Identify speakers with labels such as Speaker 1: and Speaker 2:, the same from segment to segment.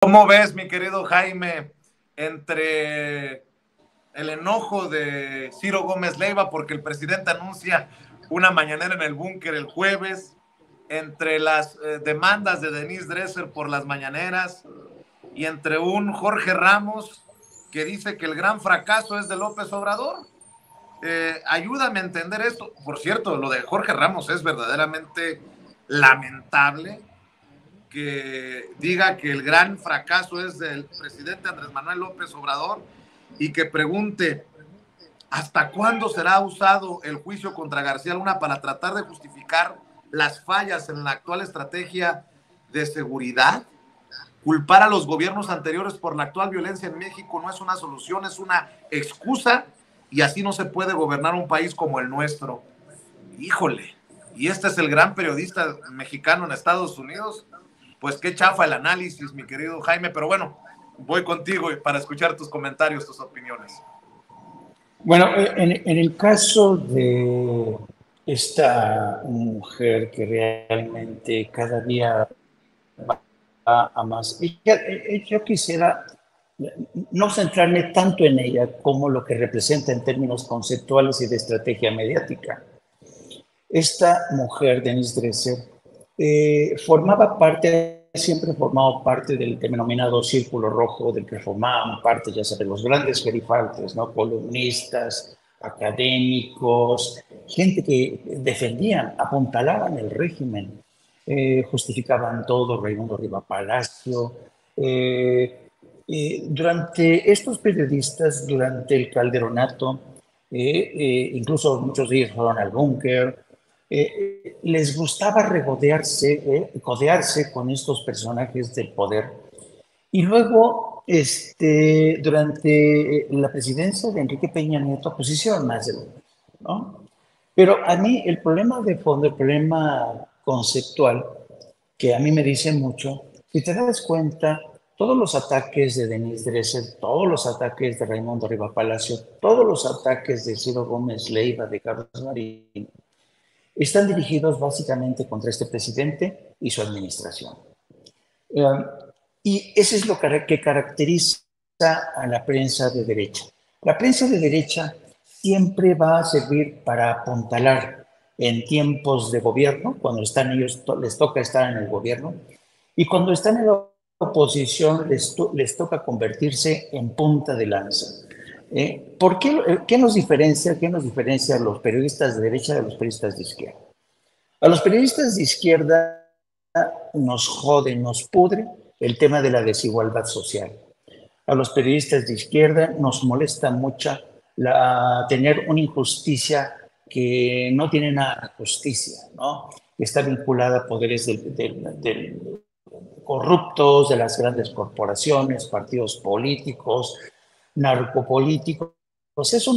Speaker 1: ¿Cómo ves, mi querido Jaime, entre el enojo de Ciro Gómez Leiva porque el presidente anuncia una mañanera en el búnker el jueves, entre las demandas de Denise Dresser por las mañaneras y entre un Jorge Ramos que dice que el gran fracaso es de López Obrador? Ayúdame a entender esto. Por cierto, lo de Jorge Ramos es verdaderamente lamentable, que diga que el gran fracaso es del presidente Andrés Manuel López Obrador y que pregunte hasta cuándo será usado el juicio contra García Luna para tratar de justificar las fallas en la actual estrategia de seguridad. Culpar a los gobiernos anteriores por la actual violencia en México no es una solución, es una excusa, y así no se puede gobernar un país como el nuestro. Híjole, y este es el gran periodista mexicano en Estados Unidos. Pues qué chafa el análisis, mi querido Jaime, pero bueno, voy contigo para escuchar tus comentarios, tus opiniones.
Speaker 2: Bueno, en el caso de esta mujer que realmente cada día va a más, yo quisiera no centrarme tanto en ella como lo que representa en términos conceptuales y de estrategia mediática. Esta mujer, Denise Dresser, formaba parte, siempre formado parte del denominado Círculo Rojo, del que formaban parte, ya saben, los grandes gerifaltes, ¿no? Columnistas, académicos, gente que defendían, apuntalaban el régimen, justificaban todo, Raimundo Riva Palacio. Durante estos periodistas, durante el Calderonato, incluso muchos de ellos fueron al búnker, les gustaba codearse con estos personajes del poder. Y luego, durante la presidencia de Enrique Peña Nieto, pues hicieron más de lo mismo, ¿no? Pero a mí el problema de fondo, el problema conceptual, que a mí me dice mucho, si te das cuenta, todos los ataques de Denise Dresser, todos los ataques de Raimundo Riva Palacio, todos los ataques de Ciro Gómez Leiva, de Carlos Marín, están dirigidos básicamente contra este presidente y su administración. Eh, y eso es lo que caracteriza a la prensa de derecha. La prensa de derecha siempre va a servir para apuntalar en tiempos de gobierno, cuando están ellos, les toca estar en el gobierno, y cuando están en la oposición les toca convertirse en punta de lanza. ¿Por qué nos diferencia? ¿Qué nos diferencia a los periodistas de derecha de los periodistas de izquierda? A los periodistas de izquierda nos jode, nos pudre el tema de la desigualdad social. A los periodistas de izquierda nos molesta mucho tener una injusticia que no tiene nada de justicia, ¿no? Que está vinculada a poderes del corruptos, de las grandes corporaciones, partidos políticos, narcopolíticos. Pues eso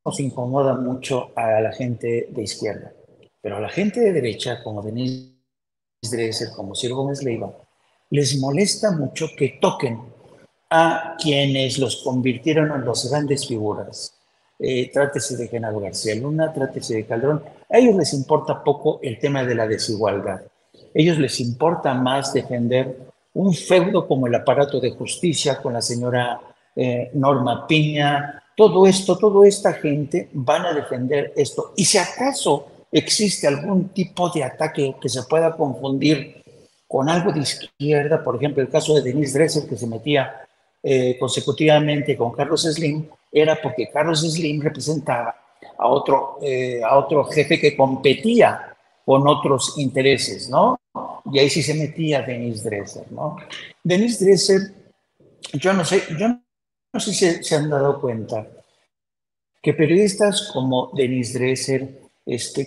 Speaker 2: nos incomoda mucho a la gente de izquierda. Pero a la gente de derecha, como Denise Dresser, como Ciro Gómez Leiva, les molesta mucho que toquen a quienes los convirtieron en las grandes figuras. Trátese de Genaro García Luna, trátese de Calderón. A ellos les importa poco el tema de la desigualdad. A ellos les importa más defender un feudo como el aparato de justicia con la señora Norma Piña. Todo esto, toda esta gente van a defender esto. Y si acaso existe algún tipo de ataque que se pueda confundir con algo de izquierda, por ejemplo, el caso de Denise Dresser, que se metía consecutivamente con Carlos Slim, era porque Carlos Slim representaba a otro jefe que competía con otros intereses, ¿no? Y ahí sí se metía Denise Dresser, ¿no? Denise Dresser, yo no sé si se han dado cuenta que periodistas como Denise Dresser,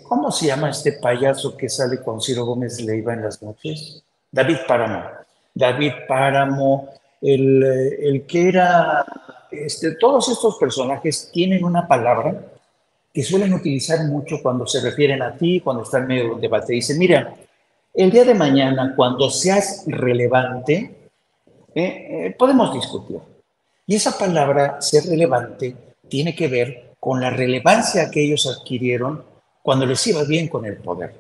Speaker 2: ¿cómo se llama este payaso que sale con Ciro Gómez Leiva en las noches? David Páramo. David Páramo, el que era, todos estos personajes tienen una palabra que suelen utilizar mucho cuando se refieren a ti, cuando están en medio de un debate. Dicen, mira, el día de mañana, cuando seas relevante, podemos discutir. Y esa palabra, ser relevante, tiene que ver con la relevancia que ellos adquirieron cuando les iba bien con el poder.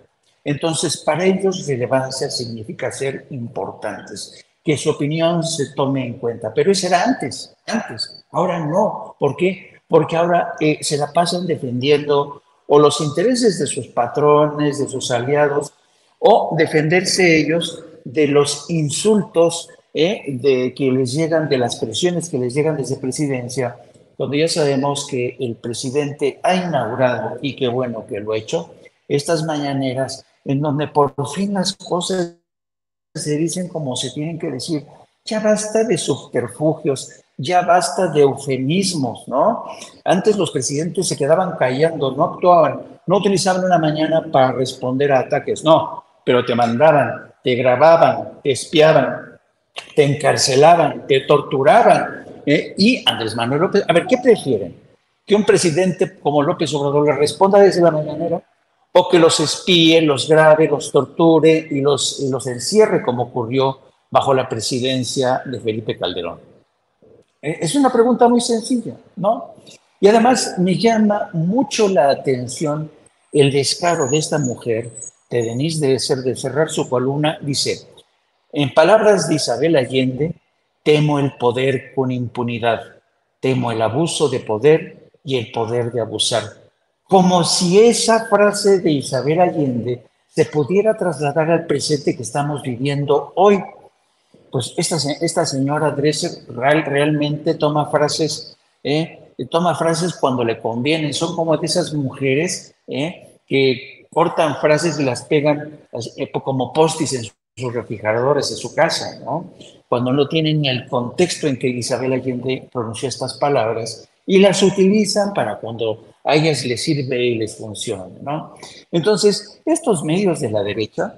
Speaker 2: Entonces, para ellos, relevancia significa ser importantes, que su opinión se tome en cuenta. Pero eso era antes, antes. Ahora no. ¿Por qué? Porque ahora se la pasan defendiendo o los intereses de sus patrones, de sus aliados, o defenderse ellos de los insultos de que les llegan, de las presiones que les llegan desde presidencia, cuando ya sabemos que el presidente ha inaugurado, y qué bueno que lo ha hecho, estas mañaneras en donde por fin las cosas se dicen como se tienen que decir. Ya basta de subterfugios, ya basta de eufemismos, ¿no? Antes los presidentes se quedaban callando, no actuaban, no utilizaban una mañana para responder a ataques, no, pero te mandaban, te grababan, te espiaban, te encarcelaban, te torturaban. Y Andrés Manuel López, a ver, ¿qué prefieren? ¿Que un presidente como López Obrador le responda desde la mañanera? ¿O que los espíe, los grabe, los torture y los encierre como ocurrió bajo la presidencia de Felipe Calderón? Es una pregunta muy sencilla, ¿no? Y además me llama mucho la atención el descaro de esta mujer, de Denise Dresser, de cerrar su columna, dice, en palabras de Isabel Allende, temo el poder con impunidad, temo el abuso de poder y el poder de abusar. Como si esa frase de Isabel Allende se pudiera trasladar al presente que estamos viviendo hoy. Pues esta señora Dresser realmente toma frases cuando le convienen. Son como de esas mujeres que cortan frases y las pegan como postis en sus refrigeradores, en su casa, ¿no? Cuando no tienen ni el contexto en que Isabel Allende pronunció estas palabras y las utilizan para cuando a ellas les sirve y les funciona, ¿no? Entonces, estos medios de la derecha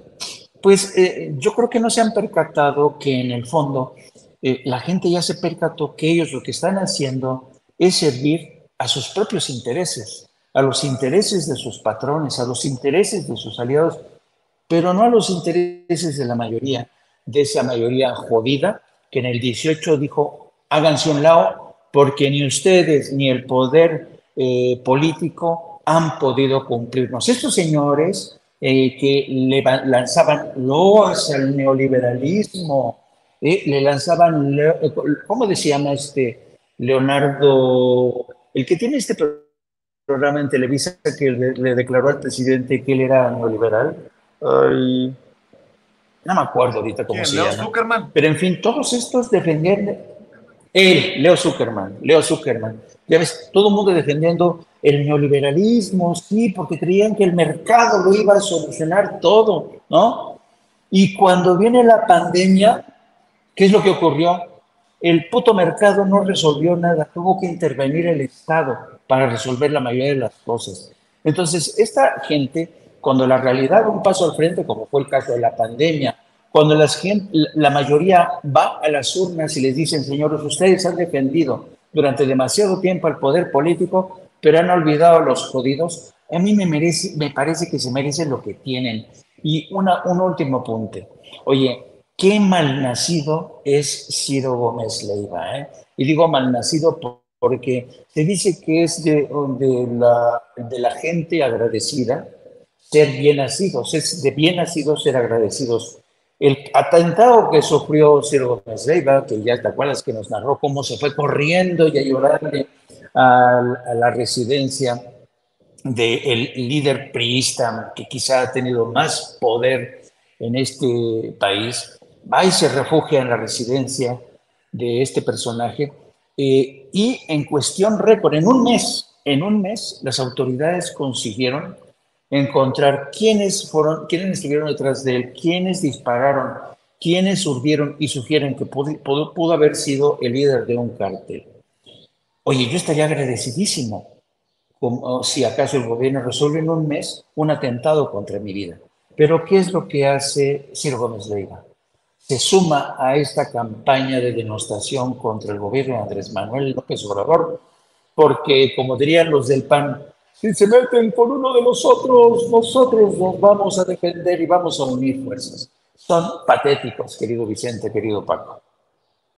Speaker 2: pues yo creo que no se han percatado que en el fondo la gente ya se percató que ellos lo que están haciendo es servir a sus propios intereses, a los intereses de sus patrones, a los intereses de sus aliados, pero no a los intereses de la mayoría, de esa mayoría jodida que en el 18 dijo, háganse un lado porque ni ustedes ni el poder político han podido cumplirnos. Estos señores que le lanzaban loas al neoliberalismo, le lanzaban, ¿cómo se llama este Leonardo, el que tiene este programa en Televisa que le declaró al presidente que él era neoliberal? Ay, no me acuerdo ahorita cómo
Speaker 1: ¿Quién?
Speaker 2: se
Speaker 1: ¿Leo
Speaker 2: llama.
Speaker 1: Zuckerman?
Speaker 2: Pero en fin, todos estos defendían, Leo Zuckerman. Ya ves, todo el mundo defendiendo el neoliberalismo, sí, porque creían que el mercado lo iba a solucionar todo, ¿no? Y cuando viene la pandemia, ¿qué es lo que ocurrió? El puto mercado no resolvió nada, tuvo que intervenir el Estado para resolver la mayoría de las cosas. Entonces, esta gente, cuando la realidad da un paso al frente, como fue el caso de la pandemia, cuando la mayoría va a las urnas y les dicen, señores, ustedes han defendido durante demasiado tiempo al poder político, pero han olvidado a los jodidos, a mí me parece que se merecen lo que tienen. Y un último apunte. Oye, qué malnacido es Ciro Gómez Leiva, ¿eh? Y digo malnacido porque se dice que es de la gente agradecida ser bien nacidos, es de bien nacidos ser agradecidos. El atentado que sufrió Ciro Gómez Leiva, que ya te acuerdas que nos narró cómo se fue corriendo y a llorarle a la residencia del líder priista que quizá ha tenido más poder en este país, va y se refugia en la residencia de este personaje y en cuestión récord, en un mes, las autoridades consiguieron encontrar quiénes estuvieron detrás de él, quiénes dispararon, quiénes urdieron y sugieren que pudo haber sido el líder de un cártel. Oye, yo estaría agradecidísimo como si acaso el gobierno resuelve en un mes un atentado contra mi vida. Pero ¿qué es lo que hace Ciro Gómez Leiva? Se suma a esta campaña de denostación contra el gobierno de Andrés Manuel López Obrador, porque, como dirían los del PAN, si se meten con uno de nosotros nos vamos a defender y vamos a unir fuerzas. Son patéticos, querido Vicente, querido Paco.